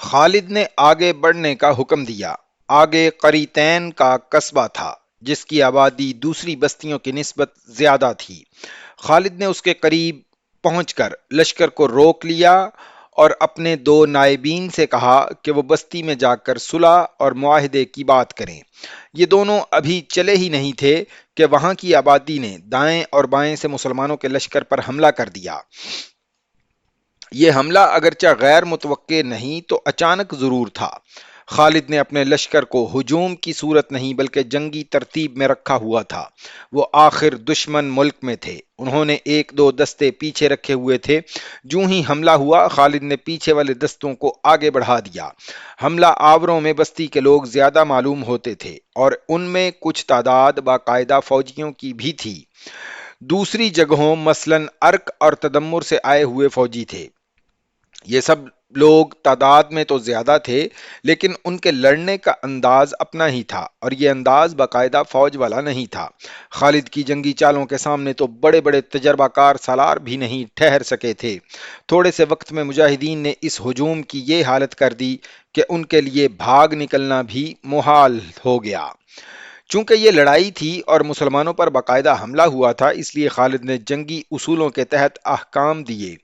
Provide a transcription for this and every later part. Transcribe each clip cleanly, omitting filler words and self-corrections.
خالد نے آگے بڑھنے کا حکم دیا۔ آگے قریتین کا قصبہ تھا جس کی آبادی دوسری بستیوں کی نسبت زیادہ تھی۔ خالد نے اس کے قریب پہنچ کر لشکر کو روک لیا اور اپنے دو نائبین سے کہا کہ وہ بستی میں جا کر صلح اور معاہدے کی بات کریں۔ یہ دونوں ابھی چلے ہی نہیں تھے کہ وہاں کی آبادی نے دائیں اور بائیں سے مسلمانوں کے لشکر پر حملہ کر دیا۔ یہ حملہ اگرچہ غیر متوقع نہیں تو اچانک ضرور تھا۔ خالد نے اپنے لشکر کو ہجوم کی صورت نہیں بلکہ جنگی ترتیب میں رکھا ہوا تھا۔ وہ آخر دشمن ملک میں تھے، انہوں نے ایک دو دستے پیچھے رکھے ہوئے تھے۔ جوں ہی حملہ ہوا خالد نے پیچھے والے دستوں کو آگے بڑھا دیا۔ حملہ آوروں میں بستی کے لوگ زیادہ معلوم ہوتے تھے اور ان میں کچھ تعداد باقاعدہ فوجیوں کی بھی تھی۔ دوسری جگہوں مثلاً ارک اور تدمر سے آئے ہوئے فوجی تھے۔ یہ سب لوگ تعداد میں تو زیادہ تھے لیکن ان کے لڑنے کا انداز اپنا ہی تھا اور یہ انداز باقاعدہ فوج والا نہیں تھا۔ خالد کی جنگی چالوں کے سامنے تو بڑے بڑے تجربہ کار سالار بھی نہیں ٹھہر سکے تھے۔ تھوڑے سے وقت میں مجاہدین نے اس ہجوم کی یہ حالت کر دی کہ ان کے لیے بھاگ نکلنا بھی محال ہو گیا۔ چونکہ یہ لڑائی تھی اور مسلمانوں پر باقاعدہ حملہ ہوا تھا اس لیے خالد نے جنگی اصولوں کے تحت احکام دیے۔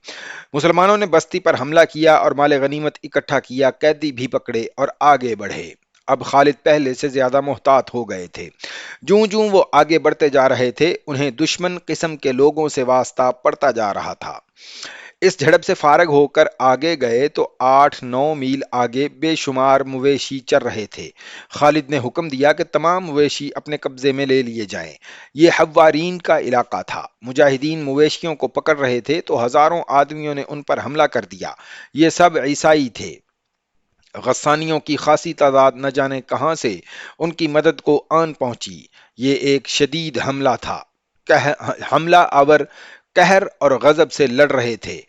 مسلمانوں نے بستی پر حملہ کیا اور مال غنیمت اکٹھا کیا، قیدی بھی پکڑے اور آگے بڑھے۔ اب خالد پہلے سے زیادہ محتاط ہو گئے تھے۔ جوں جوں وہ آگے بڑھتے جا رہے تھے انہیں دشمن قسم کے لوگوں سے واسطہ پڑتا جا رہا تھا۔ اس جھڑپ سے فارغ ہو کر آگے گئے تو 8-9 میل آگے بے شمار مویشی چر رہے تھے۔ خالد نے حکم دیا کہ تمام مویشی اپنے قبضے میں لے لیے جائیں۔ یہ حوارین کا علاقہ تھا۔ مجاہدین مویشیوں کو پکڑ رہے تھے تو ہزاروں آدمیوں نے ان پر حملہ کر دیا۔ یہ سب عیسائی تھے۔ غسانیوں کی خاصی تعداد نہ جانے کہاں سے ان کی مدد کو آن پہنچی۔ یہ ایک شدید حملہ تھا۔ حملہ آور قہر اور غضب سے لڑ رہے تھے۔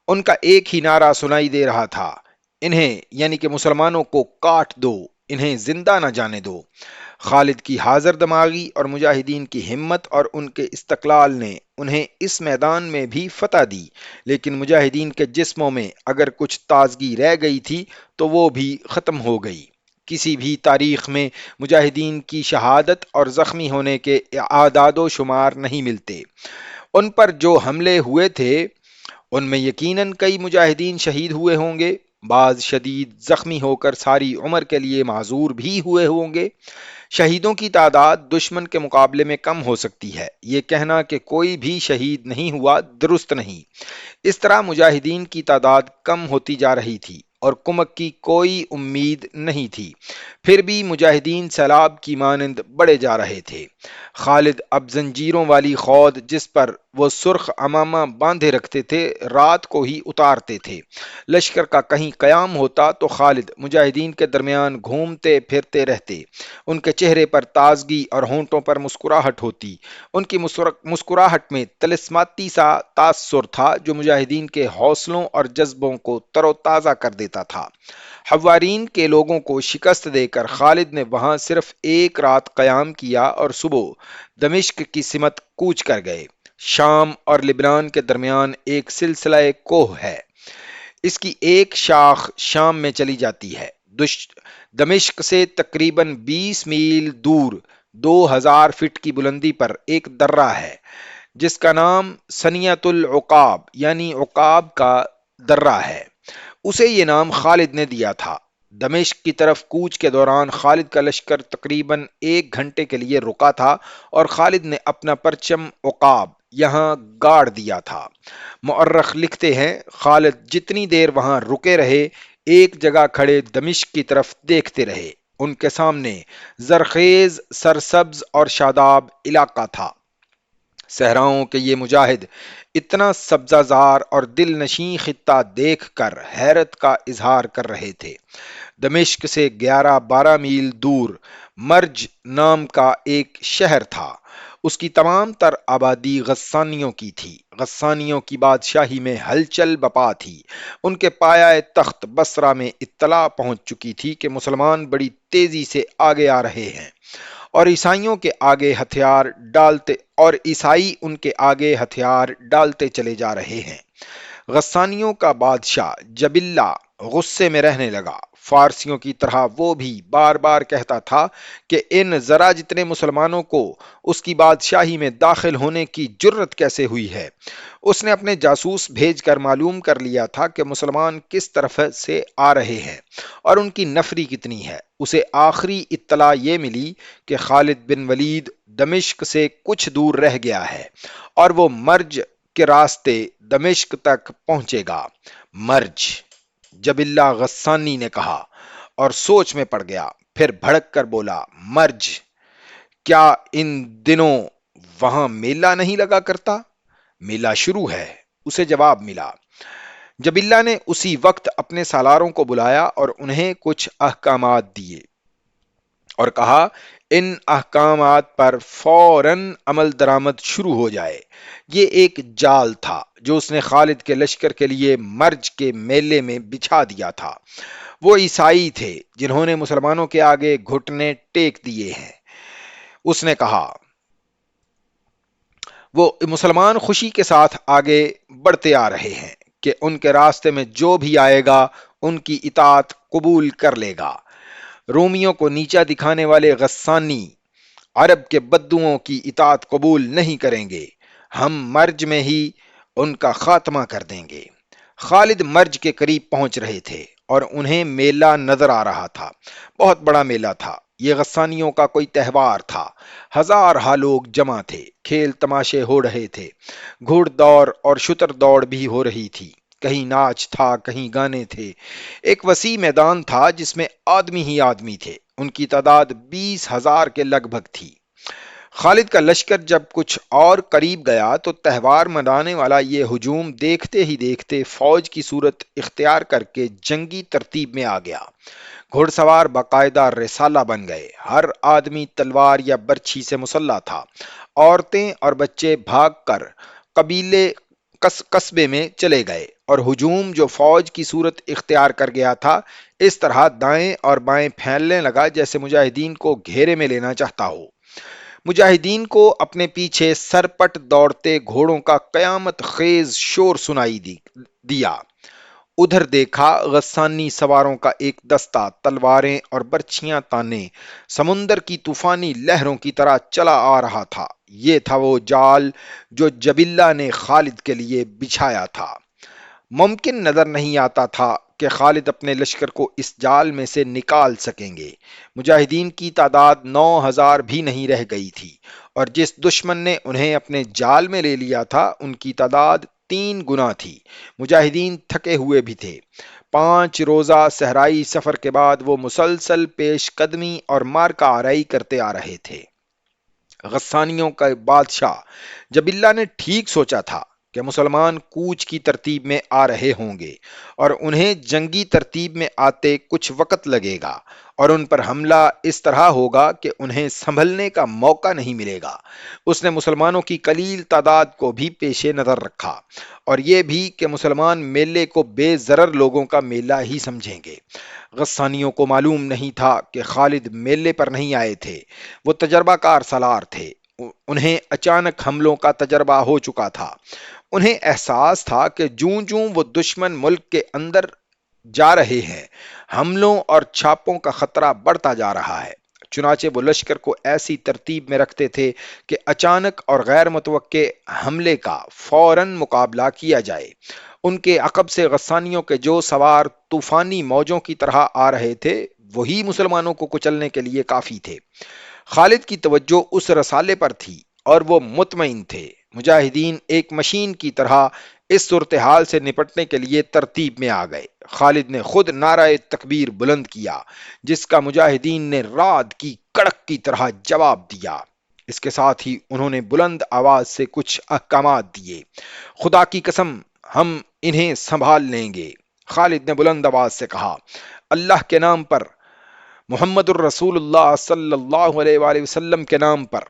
ان کا ایک ہی نعرہ سنائی دے رہا تھا، انہیں یعنی کہ مسلمانوں کو کاٹ دو، انہیں زندہ نہ جانے دو۔ خالد کی حاضر دماغی اور مجاہدین کی ہمت اور ان کے استقلال نے انہیں اس میدان میں بھی فتح دی، لیکن مجاہدین کے جسموں میں اگر کچھ تازگی رہ گئی تھی تو وہ بھی ختم ہو گئی۔ کسی بھی تاریخ میں مجاہدین کی شہادت اور زخمی ہونے کے اعداد و شمار نہیں ملتے۔ ان پر جو حملے ہوئے تھے ان میں یقیناً کئی مجاہدین شہید ہوئے ہوں گے، بعض شدید زخمی ہو کر ساری عمر کے لیے معذور بھی ہوئے ہوں گے۔ شہیدوں کی تعداد دشمن کے مقابلے میں کم ہو سکتی ہے، یہ کہنا کہ کوئی بھی شہید نہیں ہوا درست نہیں۔ اس طرح مجاہدین کی تعداد کم ہوتی جا رہی تھی اور کمک کی کوئی امید نہیں تھی، پھر بھی مجاہدین سیلاب کی مانند بڑھے جا رہے تھے۔ خالد اب زنجیروں والی خود جس پر وہ سرخ امامہ باندھے رکھتے تھے رات کو ہی اتارتے تھے۔ لشکر کا کہیں قیام ہوتا تو خالد مجاہدین کے درمیان گھومتے پھرتے رہتے۔ ان کے چہرے پر تازگی اور ہونٹوں پر مسکراہٹ ہوتی۔ ان کی مسکراہٹ میں طلسماتی سا تاثر تھا جو مجاہدین کے حوصلوں اور جذبوں کو تر و تازہ کر دیتا تھا۔ حوارین کے لوگوں کو شکست دے کر خالد نے وہاں صرف ایک رات قیام کیا اور صبح دمشق کی سمت کوچ کر گئے۔ شام اور لبنان کے درمیان ایک سلسلہ کوہ ہے، اس کی ایک شاخ شام میں چلی جاتی ہے۔ دمشق سے تقریباً 20 میل دور 2000 فٹ کی بلندی پر ایک درہ ہے جس کا نام ثنیۃ العقاب یعنی عقاب کا درہ ہے۔ اسے یہ نام خالد نے دیا تھا۔ دمشق کی طرف کوچ کے دوران خالد کا لشکر تقریباً 1 گھنٹے کے لیے رکا تھا اور خالد نے اپنا پرچم عقاب یہاں گاڑ دیا تھا۔ مؤرخ لکھتے ہیں خالد جتنی دیر وہاں رکے رہے ایک جگہ کھڑے دمشق کی طرف دیکھتے رہے۔ ان کے سامنے زرخیز سرسبز اور شاداب علاقہ تھا۔ صحراؤں کے یہ مجاہد اتنا سبزہ زار اور دل نشیں خطہ دیکھ کر حیرت کا اظہار کر رہے تھے۔ دمشق سے 11-12 میل دور مرج نام کا ایک شہر تھا۔ اس کی تمام تر آبادی غسانیوں کی تھی۔ غسانیوں کی بادشاہی میں ہلچل بپا تھی۔ ان کے پایہ تخت بصرہ میں اطلاع پہنچ چکی تھی کہ مسلمان بڑی تیزی سے آگے آ رہے ہیں اور عیسائی ان کے آگے ہتھیار ڈالتے چلے جا رہے ہیں۔ غسانیوں کا بادشاہ جبلہ غصے میں رہنے لگا۔ فارسیوں کی طرح وہ بھی بار بار کہتا تھا کہ ان ذرا جتنے مسلمانوں کو اس کی بادشاہی میں داخل ہونے کی جرت کیسے ہوئی ہے۔ اس نے اپنے جاسوس بھیج کر معلوم کر لیا تھا کہ مسلمان کس طرف سے آ رہے ہیں اور ان کی نفری کتنی ہے۔ اسے آخری اطلاع یہ ملی کہ خالد بن ولید دمشق سے کچھ دور رہ گیا ہے اور وہ مرج کے راستے دمشق تک پہنچے گا۔ مرج، جبلہ غسانی نے کہا اور سوچ میں پڑ گیا، پھر بھڑک کر بولا، مرج؟ کیا ان دنوں وہاں میلہ نہیں لگا کرتا؟ میلہ شروع ہے، اسے جواب ملا۔ جبلہ نے اسی وقت اپنے سالاروں کو بلایا اور انہیں کچھ احکامات دیے اور کہا ان احکامات پر فوراً عمل درآمد شروع ہو جائے۔ یہ ایک جال تھا جو اس نے خالد کے لشکر کے لیے مرج کے میلے میں بچھا دیا تھا۔ وہ عیسائی تھے جنہوں نے مسلمانوں کے آگے گھٹنے ٹیک دیے ہیں۔ اس نے کہا، وہ مسلمان خوشی کے ساتھ آگے بڑھتے آ رہے ہیں کہ ان کے راستے میں جو بھی آئے گا ان کی اطاعت قبول کر لے گا۔ رومیوں کو نیچا دکھانے والے غسانی عرب کے بدوؤں کی اطاعت قبول نہیں کریں گے۔ ہم مرج میں ہی ان کا خاتمہ کر دیں گے۔ خالد مرج کے قریب پہنچ رہے تھے اور انہیں میلہ نظر آ رہا تھا۔ بہت بڑا میلہ تھا۔ یہ غسانیوں کا کوئی تہوار تھا۔ ہزارہا لوگ جمع تھے، کھیل تماشے ہو رہے تھے، گھوڑ دوڑ اور شتر دوڑ بھی ہو رہی تھی، کہیں ناچ تھا، کہیں گانے تھے۔ ایک وسیع میدان تھا جس میں آدمی ہی آدمی تھے۔ ان کی تعداد 20,000 کے لگ بھگ تھی۔ خالد کا لشکر جب کچھ اور قریب گیا تو تہوار منانے والا یہ ہجوم دیکھتے ہی دیکھتے فوج کی صورت اختیار کر کے جنگی ترتیب میں آ گیا۔ گھوڑ سوار باقاعدہ رسالہ بن گئے، ہر آدمی تلوار یا برچھی سے مسلح تھا۔ عورتیں اور بچے بھاگ کر قبیلے قصبے میں چلے گئے اور ہجوم جو فوج کی صورت اختیار کر گیا تھا اس طرح دائیں اور بائیں پھیلنے لگا جیسے مجاہدین کو گھیرے میں لینا چاہتا ہو۔ مجاہدین کو اپنے پیچھے سرپٹ دوڑتے گھوڑوں کا قیامت خیز شور سنائی دیا۔ ادھر دیکھا، غسانی سواروں کا ایک دستہ تلواریں اور برچھیاں تانے سمندر کی طوفانی لہروں کی طرح چلا آ رہا تھا۔ یہ تھا وہ جال جو جبلہ نے خالد کے لیے بچھایا تھا۔ ممکن نظر نہیں آتا تھا کہ خالد اپنے لشکر کو اس جال میں سے نکال سکیں گے۔ مجاہدین کی تعداد 9,000 بھی نہیں رہ گئی تھی اور جس دشمن نے انہیں اپنے جال میں لے لیا تھا ان کی تعداد 3 گنا تھی۔ مجاہدین تھکے ہوئے بھی تھے۔ 5 روزہ صحرائی سفر کے بعد وہ مسلسل پیش قدمی اور مارکہ آرائی کرتے آ رہے تھے۔ غسانیوں کا بادشاہ جبلہ نے ٹھیک سوچا تھا کہ مسلمان کوچ کی ترتیب میں آ رہے ہوں گے اور انہیں جنگی ترتیب میں آتے کچھ وقت لگے گا اور ان پر حملہ اس طرح ہوگا کہ انہیں سنبھلنے کا موقع نہیں ملے گا۔ اس نے مسلمانوں کی قلیل تعداد کو بھی پیش نظر رکھا اور یہ بھی کہ مسلمان میلے کو بے ضرر لوگوں کا میلہ ہی سمجھیں گے۔ غسانیوں کو معلوم نہیں تھا کہ خالد میلے پر نہیں آئے تھے، وہ تجربہ کار سالار تھے۔ انہیں اچانک حملوں کا تجربہ ہو چکا تھا۔ انہیں احساس تھا کہ جوں جوں وہ دشمن ملک کے اندر جا رہے ہیں حملوں اور چھاپوں کا خطرہ بڑھتا جا رہا ہے۔ چنانچہ وہ لشکر کو ایسی ترتیب میں رکھتے تھے کہ اچانک اور غیر متوقع حملے کا فوراً مقابلہ کیا جائے۔ ان کے عقب سے غسانیوں کے جو سوار طوفانی موجوں کی طرح آ رہے تھے وہی مسلمانوں کو کچلنے کے لیے کافی تھے۔ خالد کی توجہ اس رسالے پر تھی اور وہ مطمئن تھے۔ مجاہدین ایک مشین کی طرح اس صورتحال سے نپٹنے کے لیے ترتیب میں آ گئے۔ خالد نے خود نعرہ تکبیر بلند کیا جس کا مجاہدین نے رعد کی کڑک کی طرح جواب دیا۔ اس کے ساتھ ہی انہوں نے بلند آواز سے کچھ احکامات دیے۔ خدا کی قسم ہم انہیں سنبھال لیں گے، خالد نے بلند آواز سے کہا۔ اللہ کے نام پر، محمد الرسول اللہ صلی اللہ علیہ وآلہ وسلم کے نام پر۔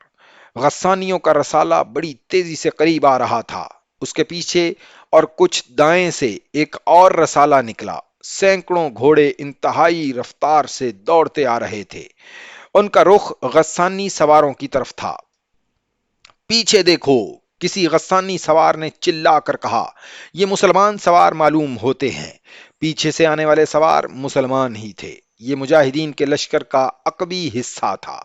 غسانیوں کا رسالہ بڑی تیزی سے قریب آ رہا تھا۔ اس کے پیچھے اور کچھ دائیں سے ایک اور رسالہ نکلا۔ سینکڑوں گھوڑے انتہائی رفتار سے دوڑتے آ رہے تھے۔ ان کا رخ غسانی سواروں کی طرف تھا۔ پیچھے دیکھو، کسی غسانی سوار نے چلا کر کہا۔ یہ مسلمان سوار معلوم ہوتے ہیں۔ پیچھے سے آنے والے سوار مسلمان ہی تھے۔ یہ مجاہدین کے لشکر کا عقبی حصہ تھا۔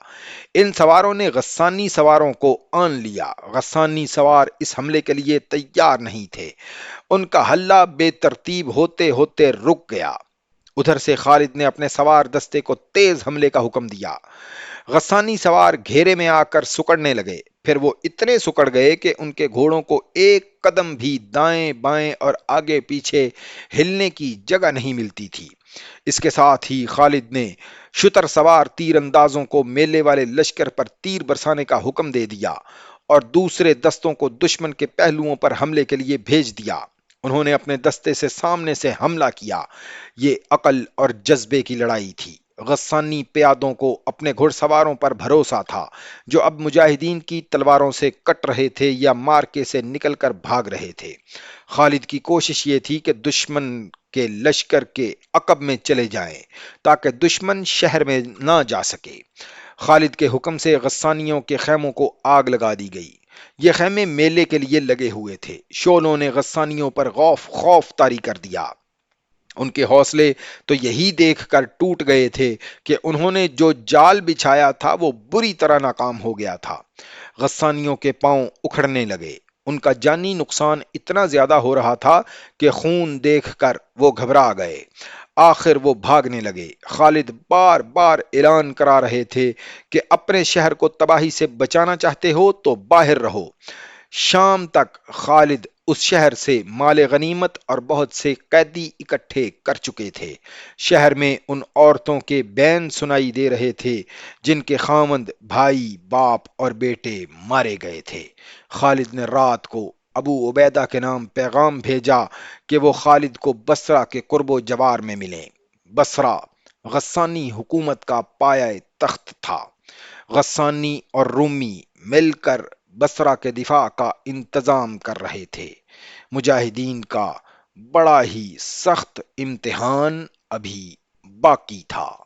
ان سواروں نے غسانی سواروں کو آن لیا۔ غسانی سوار اس حملے کے لیے تیار نہیں تھے۔ ان کا حلہ بے ترتیب ہوتے ہوتے رک گیا۔ ادھر سے خالد نے اپنے سوار دستے کو تیز حملے کا حکم دیا۔ غسانی سوار گھیرے میں آ کر سکڑنے لگے، پھر وہ اتنے سکڑ گئے کہ ان کے گھوڑوں کو ایک قدم بھی دائیں بائیں اور آگے پیچھے ہلنے کی جگہ نہیں ملتی تھی۔ اس کے ساتھ ہی خالد نے شتر سوار تیر اندازوں کو میلے والے لشکر پر تیر برسانے کا حکم دے دیا اور دوسرے دستوں کو دشمن کے پہلوؤں پر حملے کے لیے بھیج دیا۔ انہوں نے اپنے دستے سے سامنے سے حملہ کیا۔ یہ عقل اور جذبے کی لڑائی تھی۔ غسانی پیادوں کو اپنے گھڑ سواروں پر بھروسہ تھا، جو اب مجاہدین کی تلواروں سے کٹ رہے تھے یا مارکے سے نکل کر بھاگ رہے تھے۔ خالد کی کوشش یہ تھی کہ دشمن کے لشکر کے عقب میں چلے جائیں تاکہ دشمن شہر میں نہ جا سکے۔ خالد کے حکم سے غسانیوں کے خیموں کو آگ لگا دی گئی۔ یہ خیمے میلے کے لیے لگے ہوئے تھے۔ شعلوں نے غسانیوں پر خوف طاری کر دیا۔ ان کے حوصلے تو یہی دیکھ کر ٹوٹ گئے تھے کہ انہوں نے جو جال بچھایا تھا وہ بری طرح ناکام ہو گیا تھا۔ غسانیوں کے پاؤں اکھڑنے لگے۔ ان کا جانی نقصان اتنا زیادہ ہو رہا تھا کہ خون دیکھ کر وہ گھبرا گئے۔ آخر وہ بھاگنے لگے۔ خالد بار بار اعلان کرا رہے تھے کہ اپنے شہر کو تباہی سے بچانا چاہتے ہو تو باہر رہو۔ شام تک خالد اس شہر سے مال غنیمت اور بہت سے قیدی اکٹھے کر چکے تھے۔ شہر میں ان عورتوں کے بین سنائی دے رہے تھے جن کے خامند، بھائی، باپ اور بیٹے مارے گئے تھے۔ خالد نے رات کو ابو عبیدہ کے نام پیغام بھیجا کہ وہ خالد کو بصرہ کے قرب و جوار میں ملیں۔ بصرہ غسانی حکومت کا پایہ تخت تھا۔ غسانی اور رومی مل کر بصرہ کے دفاع کا انتظام کر رہے تھے۔ مجاہدین کا بڑا ہی سخت امتحان ابھی باقی تھا۔